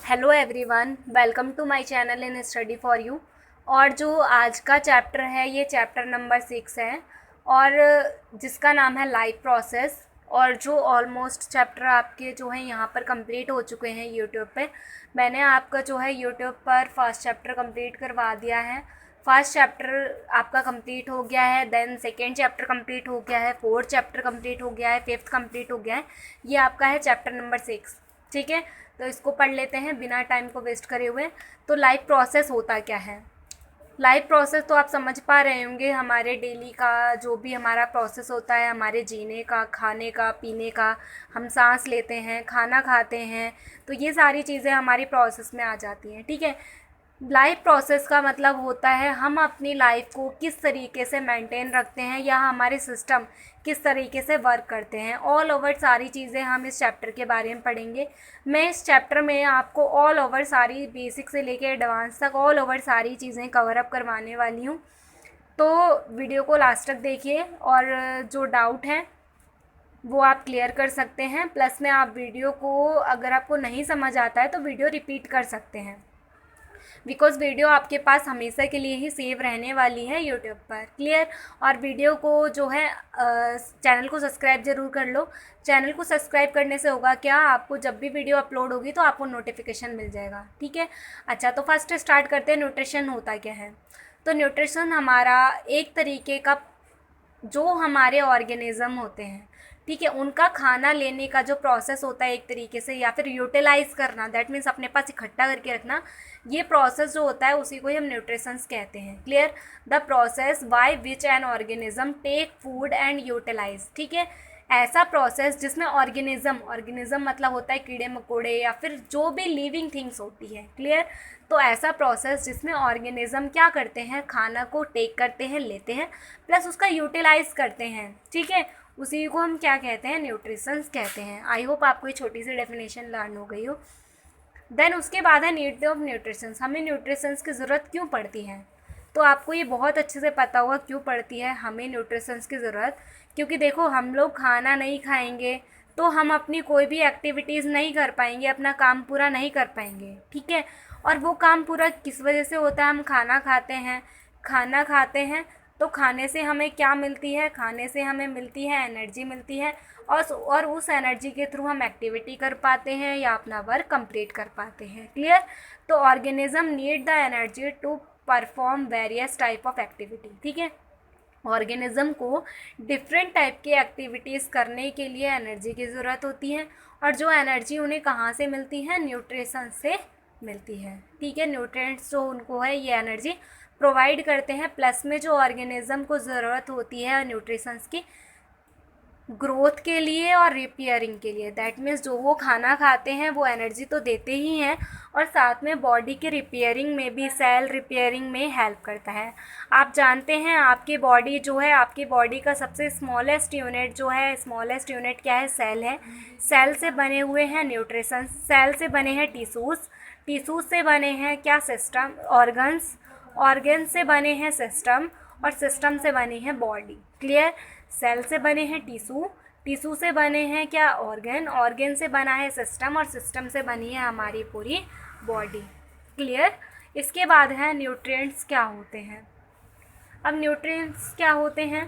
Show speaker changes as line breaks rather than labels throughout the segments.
Hello everyone, welcome to my channel in study for you. और जो आज का चैप्टर है ये चैप्टर नंबर 6 है और जिसका नाम है लाइफ प्रोसेस। और जो ऑलमोस्ट चैप्टर आपके जो है यहाँ पर कंप्लीट हो चुके हैं यूट्यूब पे। मैंने आपका जो है यूट्यूब पर फर्स्ट चैप्टर कंप्लीट करवा दिया है। फर्स्ट चैप्टर आपका कंप्लीट हो गया है, देन सेकेंड चैप्टर कंप्लीट हो गया है, फोर्थ चैप्टर कंप्लीट हो गया है, फिफ्थ कंप्लीट हो गया है। ये आपका है चैप्टर नंबर 6। ठीक है, तो इसको पढ़ लेते हैं बिना टाइम को वेस्ट करे हुए। तो लाइफ प्रोसेस होता क्या है? लाइफ प्रोसेस तो आप समझ पा रहे होंगे, हमारे डेली का जो भी हमारा प्रोसेस होता है, हमारे जीने का, खाने का, पीने का। हम सांस लेते हैं, खाना खाते हैं, तो ये सारी चीज़ें हमारी प्रोसेस में आ जाती हैं। ठीक है, लाइफ प्रोसेस का मतलब होता है हम अपनी लाइफ को किस तरीके से मेंटेन रखते हैं या हमारे सिस्टम किस तरीके से वर्क करते हैं। ऑल ओवर सारी चीज़ें हम इस चैप्टर के बारे में पढ़ेंगे। मैं इस चैप्टर में आपको ऑल ओवर सारी बेसिक से लेकर एडवांस तक ऑल ओवर सारी चीज़ें कवर अप करवाने वाली हूँ। तो वीडियो को लास्ट तक देखिए और जो डाउट है वो आप क्लियर कर सकते हैं। प्लस में आप वीडियो को अगर आपको नहीं समझ आता है तो वीडियो रिपीट कर सकते हैं, बिकॉज़ वीडियो आपके पास हमेशा के लिए ही सेव रहने वाली है यूट्यूब पर। क्लियर? और वीडियो को जो है चैनल को सब्सक्राइब ज़रूर कर लो। चैनल को सब्सक्राइब करने से होगा क्या, आपको जब भी वीडियो अपलोड होगी तो आपको नोटिफिकेशन मिल जाएगा। ठीक है, अच्छा तो फर्स्ट स्टार्ट करते हैं, न्यूट्रिशन होता क्या है। तो न्यूट्रिशन हमारा एक तरीके का जो हमारे ऑर्गेनिज़म होते हैं, ठीक है, उनका खाना लेने का जो प्रोसेस होता है एक तरीके से, या फिर यूटिलाइज़ करना, दैट मीन्स अपने पास इकट्ठा करके रखना, ये प्रोसेस जो होता है उसी को ही हम न्यूट्रिशंस कहते हैं। Clear? The process by which an organism take food and utilize. ठीक है, ऐसा प्रोसेस जिसमें ऑर्गेनिज्म मतलब होता है कीड़े मकोड़े या फिर जो भी लिविंग थिंग्स होती है। क्लियर? तो ऐसा प्रोसेस जिसमें ऑर्गेनिज्म क्या करते हैं, खाना को टेक करते हैं, लेते हैं, प्लस उसका यूटिलाइज करते हैं। ठीक है, उसी को हम क्या कहते हैं, न्यूट्रिशंस कहते हैं। आई होप आपको ये छोटी सी डेफिनेशन लर्न हो गई हो। देन उसके बाद है नीड ऑफ न्यूट्रिशंस। हमें न्यूट्रिशंस की ज़रूरत क्यों पड़ती है? तो आपको ये बहुत अच्छे से पता होगा क्यों पड़ती है हमें न्यूट्रिशंस की ज़रूरत। क्योंकि देखो, हम लोग खाना नहीं खाएंगे तो हम अपनी कोई भी एक्टिविटीज़ नहीं कर पाएंगे, अपना काम पूरा नहीं कर पाएंगे। ठीक है, और वो काम पूरा किस वजह से होता है, हम खाना खाते हैं। खाना खाते हैं तो खाने से हमें क्या मिलती है, खाने से हमें मिलती है एनर्जी मिलती है, और उस एनर्जी के थ्रू हम एक्टिविटी कर पाते हैं या अपना वर्क कंप्लीट कर पाते हैं। क्लियर? तो organism need the energy to perform various type of activity. ठीक है, ऑर्गेनिज्म को डिफरेंट टाइप की एक्टिविटीज़ करने के लिए एनर्जी की ज़रूरत होती है, और जो एनर्जी उन्हें कहाँ से मिलती है, न्यूट्रिशन से मिलती है। ठीक है, न्यूट्रिएंट्स जो उनको है ये एनर्जी प्रोवाइड करते हैं। प्लस में जो ऑर्गेनिज्म को ज़रूरत होती है न्यूट्रिशंस की, ग्रोथ के लिए और रिपेयरिंग के लिए, दैट मीन्स जो वो खाना खाते हैं वो एनर्जी तो देते ही हैं, और साथ में बॉडी के रिपेयरिंग में भी, सेल रिपेयरिंग में हेल्प करता है। आप जानते हैं आपकी बॉडी जो है, आपकी बॉडी का सबसे स्मॉलेस्ट यूनिट जो है, स्मॉलेस्ट यूनिट क्या है, सेल है। सेल से बने हुए हैं न्यूट्रिशन, सेल से बने हैं टिश्यूज़, टिश्यूज़ से बने हैं क्या, सिस्टम, ऑर्गन्स, ऑर्गन से बने हैं सिस्टम, और सिस्टम से बने हैं बॉडी। क्लियर? सेल से बने हैं टिश्यू, टिश्यू से बने हैं क्या, ऑर्गन, ऑर्गन से बना है सिस्टम, और सिस्टम से बनी है हमारी पूरी बॉडी। क्लियर? इसके बाद है न्यूट्रिएंट्स क्या होते हैं। अब न्यूट्रिएंट्स क्या होते हैं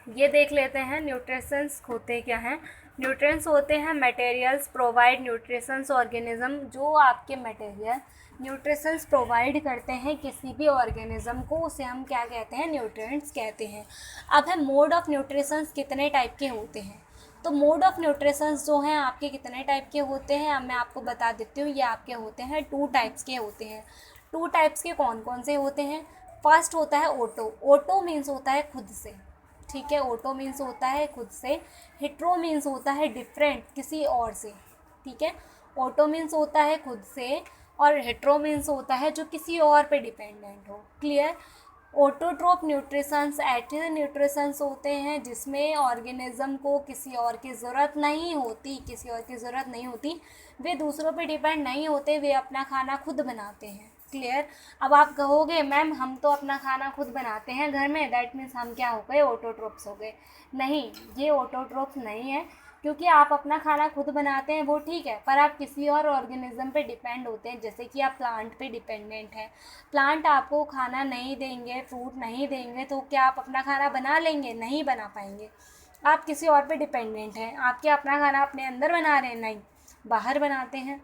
ये देख लेते हैं। न्यूट्रिशंस होते क्या हैं? न्यूट्रिएंट्स होते हैं मटेरियल्स प्रोवाइड न्यूट्रिशंस ऑर्गेनिज्म, जो आपके मटेरियल न्यूट्रिशंस प्रोवाइड करते हैं किसी भी ऑर्गेनिज्म को, उसे हम क्या कहते हैं, न्यूट्रिएंट्स कहते हैं। अब है मोड ऑफ न्यूट्रिशंस कितने टाइप के होते हैं। तो मोड ऑफ न्यूट्रिशंस जो हैं आपके कितने टाइप के होते हैं, अब मैं आपको बता देती हूँ। ये आपके होते हैं 2 टाइप्स के होते हैं। 2 टाइप्स के कौन कौन से होते हैं? फर्स्ट होता है ऑटो। ऑटो मीन्स होता है खुद से। ठीक है, ऑटो मीन्स होता है खुद से। हेट्रो मीन्स होता है डिफरेंट, किसी और से। ठीक है, ऑटो मीन्स होता है खुद से, और हेट्रो मीन्स होता है जो किसी और पे डिपेंडेंट हो। क्लियर? ऑटोट्रोप न्यूट्रिशंस ऐसे न्यूट्रिशंस होते हैं जिसमें ऑर्गेनिज्म को किसी और की ज़रूरत नहीं होती, किसी और की ज़रूरत नहीं होती, वे दूसरों पे डिपेंड नहीं होते, वे अपना खाना खुद बनाते हैं। क्लियर? अब आप कहोगे मैम हम तो अपना खाना खुद बनाते हैं घर में, दैट मीन्स हम क्या हो गए, ऑटोट्रोप्स हो गए। नहीं, ये ऑटोट्रोप्स नहीं है। क्योंकि आप अपना खाना खुद बनाते हैं वो ठीक है, पर आप किसी और ऑर्गेनिज्म पे डिपेंड होते हैं, जैसे कि आप प्लांट पे डिपेंडेंट हैं। प्लांट आपको खाना नहीं देंगे, फ्रूट नहीं देंगे, तो क्या आप अपना खाना बना लेंगे? नहीं बना पाएंगे। आप किसी और पे डिपेंडेंट हैं। आप क्या अपना खाना अपने अंदर बना रहे हैं? नहीं, बाहर बनाते हैं।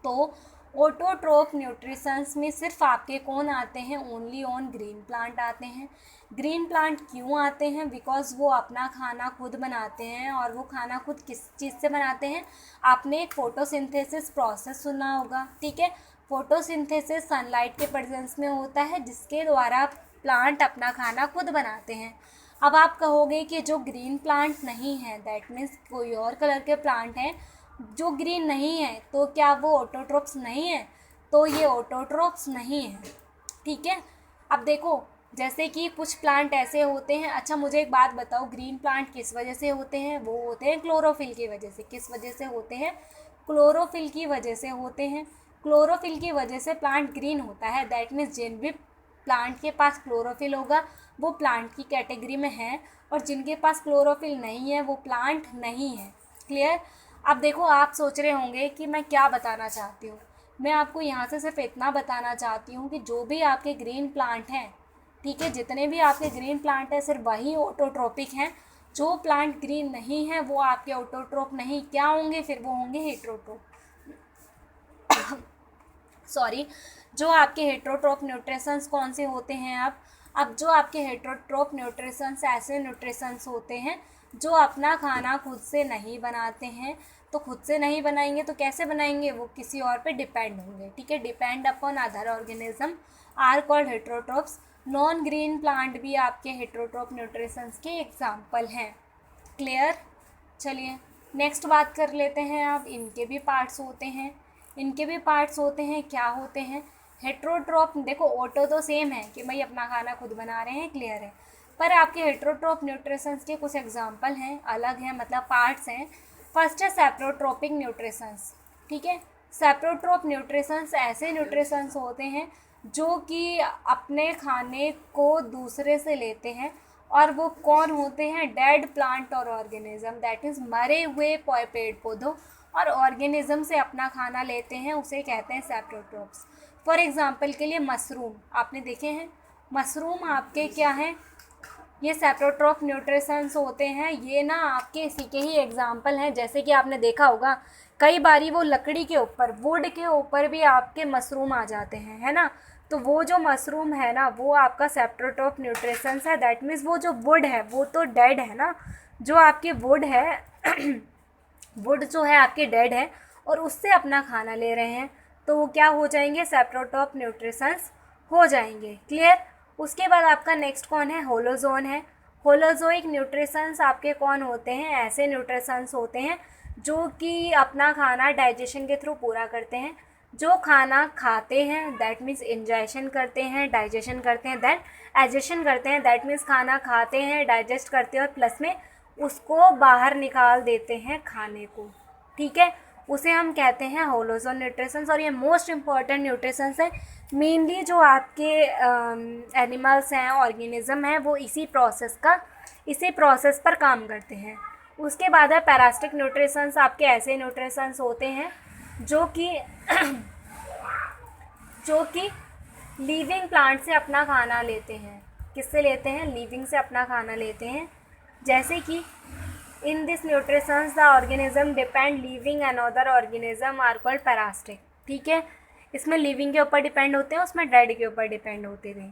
तो ऑटोट्रोफ न्यूट्रिशंस में सिर्फ आपके कौन आते हैं? ओनली ऑन ग्रीन प्लांट आते हैं। ग्रीन प्लांट क्यों आते हैं? बिकॉज वो अपना खाना खुद बनाते हैं। और वो खाना खुद किस चीज़ से बनाते हैं? आपने एक फोटोसिंथेसिस प्रोसेस सुना होगा, ठीक है। फोटोसिंथेसिस सनलाइट के प्रेजेंस में होता है, जिसके द्वारा प्लांट अपना खाना खुद बनाते हैं। अब आप कहोगे कि जो ग्रीन प्लांट नहीं है, दैट मीन्स कोई और कलर के प्लांट हैं जो ग्रीन नहीं है, तो क्या वो ऑटोट्रोप्स नहीं है? तो ये ऑटोट्रोप्स नहीं है, ठीक है। अब देखो, जैसे कि कुछ प्लांट ऐसे होते हैं। अच्छा, मुझे एक बात बताओ, ग्रीन प्लांट किस वजह से होते हैं? वो होते हैं क्लोरोफिल की वजह से। किस वजह से होते हैं? क्लोरोफिल की वजह से होते हैं। क्लोरोफिल की वजह से प्लांट ग्रीन होता है। दैट मीन्स जिन भी प्लांट के पास क्लोरोफिल होगा वो प्लांट की कैटेगरी में है, और जिनके पास क्लोरोफिल नहीं है वो प्लांट नहीं है। क्लियर? अब देखो, आप सोच रहे होंगे कि मैं क्या बताना चाहती हूँ। मैं आपको यहाँ से सिर्फ इतना बताना चाहती हूँ कि जो भी आपके ग्रीन प्लांट हैं, ठीक है, जितने भी आपके ग्रीन प्लांट हैं, सिर्फ वही ऑटोट्रोपिक हैं। जो प्लांट ग्रीन नहीं है वो आपके ऑटोट्रोप नहीं। क्या होंगे फिर? वो होंगे हेट्रोट्रोप। सॉरी, जो आपके हेट्रोट्रोप न्यूट्रिशंस कौन से होते हैं? अब जो आपके हेट्रोट्रोप न्यूट्रिशंस ऐसे न्यूट्रिशंस होते हैं जो अपना खाना खुद से नहीं बनाते हैं। तो खुद से नहीं बनाएंगे तो कैसे बनाएंगे? वो किसी और पे डिपेंड होंगे, ठीक है। Depend upon other organism are called heterotrophs. Non green plant भी आपके हेट्रोट्रोप न्यूट्रिशंस के एग्जाम्पल हैं। क्लियर? चलिए नेक्स्ट बात कर लेते हैं। अब इनके भी पार्ट्स होते हैं। इनके भी पार्ट्स होते हैं। क्या होते हैं? हेट्रोट्रोप, देखो ऑटो तो सेम है कि भाई अपना खाना खुद बना रहे हैं, क्लियर है। पर आपके हेट्रोट्रोप न्यूट्रिशंस के कुछ एग्जाम्पल हैं, अलग हैं, मतलब पार्ट्स हैं। फर्स्ट है सेप्रोट्रोपिक न्यूट्रिशंस, ठीक है। सेप्रोट्रोप न्यूट्रिशंस ऐसे न्यूट्रिशंस होते हैं जो कि अपने खाने को दूसरे से लेते हैं। और वो कौन होते हैं? डेड प्लांट और ऑर्गेनिज्म, दैट इज़ मरे हुए पेड़ पौधों और ऑर्गेनिज्म से अपना खाना लेते हैं, उसे कहते हैं सेप्रोट्रोप्स। फॉर एग्जांपल के लिए मशरूम आपने देखे हैं। मशरूम आपके क्या हैं? ये सेप्रोट्रोप न्यूट्रिशंस होते हैं। ये ना आपके इसी के ही एग्जाम्पल हैं। जैसे कि आपने देखा होगा कई बारी वो लकड़ी के ऊपर, वुड के ऊपर भी आपके मशरूम आ जाते हैं, है ना। तो वो जो मशरूम है ना, वो आपका सेप्रोट्रोप न्यूट्रिशंस है। दैट मीन्स वो जो वुड है वो तो डेड है ना। जो आपके वुड है वुड जो है आपके डेड है और उससे अपना खाना ले रहे हैं, तो वो क्या हो जाएंगे? सेप्रोट्रोप न्यूट्रिशंस हो जाएंगे। क्लियर? उसके बाद आपका नेक्स्ट कौन है? होलोजोन है। होलोजोइक न्यूट्रिशंस आपके कौन होते हैं? ऐसे न्यूट्रिशंस होते हैं जो कि अपना खाना डाइजेशन के थ्रू पूरा करते हैं। जो खाना खाते हैं, दैट मीन्स इंजाइशन करते हैं, डाइजेशन करते हैं, देन एजेशन करते हैं। दैट मीन्स खाना खाते हैं, डाइजेस्ट करते हैं और प्लस में उसको बाहर निकाल देते हैं खाने को, ठीक है। उसे हम कहते हैं होलोजोन न्यूट्रिशंस। और ये मोस्ट इम्पॉर्टेंट न्यूट्रिशंस है। मेनली जो आपके एनिमल्स हैं, ऑर्गेनिज्म हैं, वो इसी प्रोसेस पर काम करते हैं। उसके बाद है पैरासिटिक न्यूट्रिशंस। आपके ऐसे न्यूट्रिशंस होते हैं जो कि लिविंग प्लांट से अपना खाना लेते हैं। किससे लेते हैं? लिविंग से अपना खाना लेते हैं। जैसे कि in this nutritions the organism depend living another organism are called parasitic, ठीक है। इसमें लिविंग के ऊपर डिपेंड होते हैं, उसमें डेड के ऊपर डिपेंड होते थे।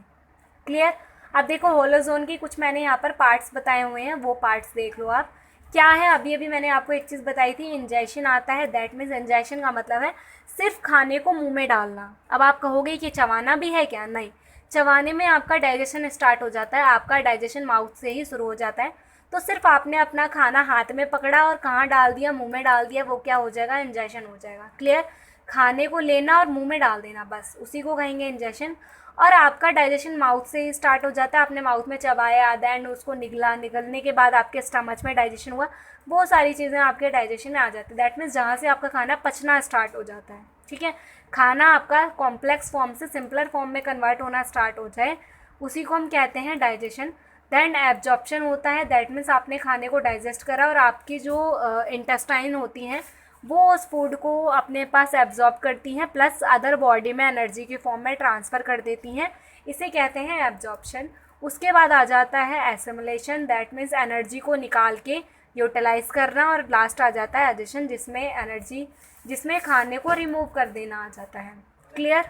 क्लियर? अब देखो होलोजोन की कुछ मैंने यहाँ पर पार्ट्स बताए हुए हैं, वो पार्ट्स देख लो आप। क्या है? अभी मैंने आपको एक चीज़ बताई थी, इंजेक्शन आता है। दैट मीन्स इंजेक्शन का मतलब है सिर्फ खाने को मुंह में डालना। अब आप कहोगे कि चबाना भी है क्या? नहीं, चबाने में आपका डाइजेशन स्टार्ट हो जाता है, आपका डाइजेशन माउथ से ही शुरू हो जाता है। तो सिर्फ आपने अपना खाना हाथ में पकड़ा और कहाँ डाल दिया? मुंह में डाल दिया, वो क्या हो जाएगा? इंजेक्शन हो जाएगा। क्लियर? खाने को लेना और मुंह में डाल देना, बस उसी को कहेंगे इंजेक्शन। और आपका डाइजेशन माउथ से ही स्टार्ट हो जाता है। आपने माउथ में चबाया, देन उसको निगलने के बाद आपके स्टमच में डाइजेशन हुआ, वो सारी चीज़ें आपके डाइजेशन में आ जाती है। दैट मीन्स जहाँ से आपका खाना पचना स्टार्ट हो जाता है, ठीक है। खाना आपका कॉम्प्लेक्स फॉर्म से सिंपलर फॉर्म में कन्वर्ट होना स्टार्ट हो जाए, उसी को हम कहते हैं डाइजेशन। देन एब्जॉर्प्शन होता है, दैट मीन्स आपने खाने को डाइजेस्ट करा और आपकी जो इंटेस्टाइन होती हैं वो उस फूड को अपने पास एब्जॉर्ब करती हैं प्लस अदर बॉडी में एनर्जी की फॉर्म में ट्रांसफ़र कर देती हैं, इसे कहते हैं एब्जॉर्प्शन। उसके बाद आ जाता है एसिमुलेशन, दैट मीन्स एनर्जी को निकाल के यूटिलाइज़ करना, और लास्ट आ जाता है एडिशन जिसमें खाने को रिमूव कर देना आ जाता है। क्लियर?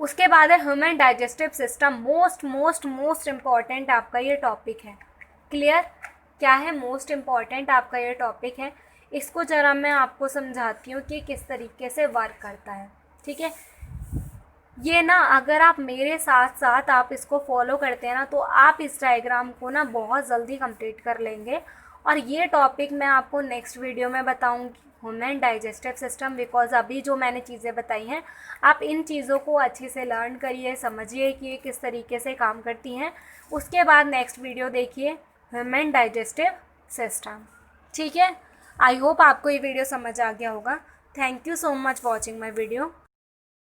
उसके बाद है human digestive system, most important आपका ये टॉपिक है। क्लियर? क्या है? मोस्ट इम्पॉर्टेंट आपका ये टॉपिक है। इसको ज़रा मैं आपको समझाती हूँ कि किस तरीके से वर्क करता है। ठीक है, ये ना अगर आप मेरे साथ साथ आप इसको फॉलो करते हैं ना तो आप इस डायग्राम को ना बहुत जल्दी कंप्लीट कर लेंगे। और ये टॉपिक मैं आपको नेक्स्ट वीडियो में बताऊंगी, ह्यूमन डाइजेस्टिव सिस्टम, बिकॉज अभी जो मैंने चीज़ें बताई हैं आप इन चीज़ों को अच्छे से लर्न करिए, समझिए कि ये किस तरीके से काम करती हैं। उसके बाद नेक्स्ट वीडियो देखिए ह्यूमन डाइजेस्टिव सिस्टम। ठीक है, आई होप आपको ये वीडियो समझ आ गया होगा। Thank you so much watching my video.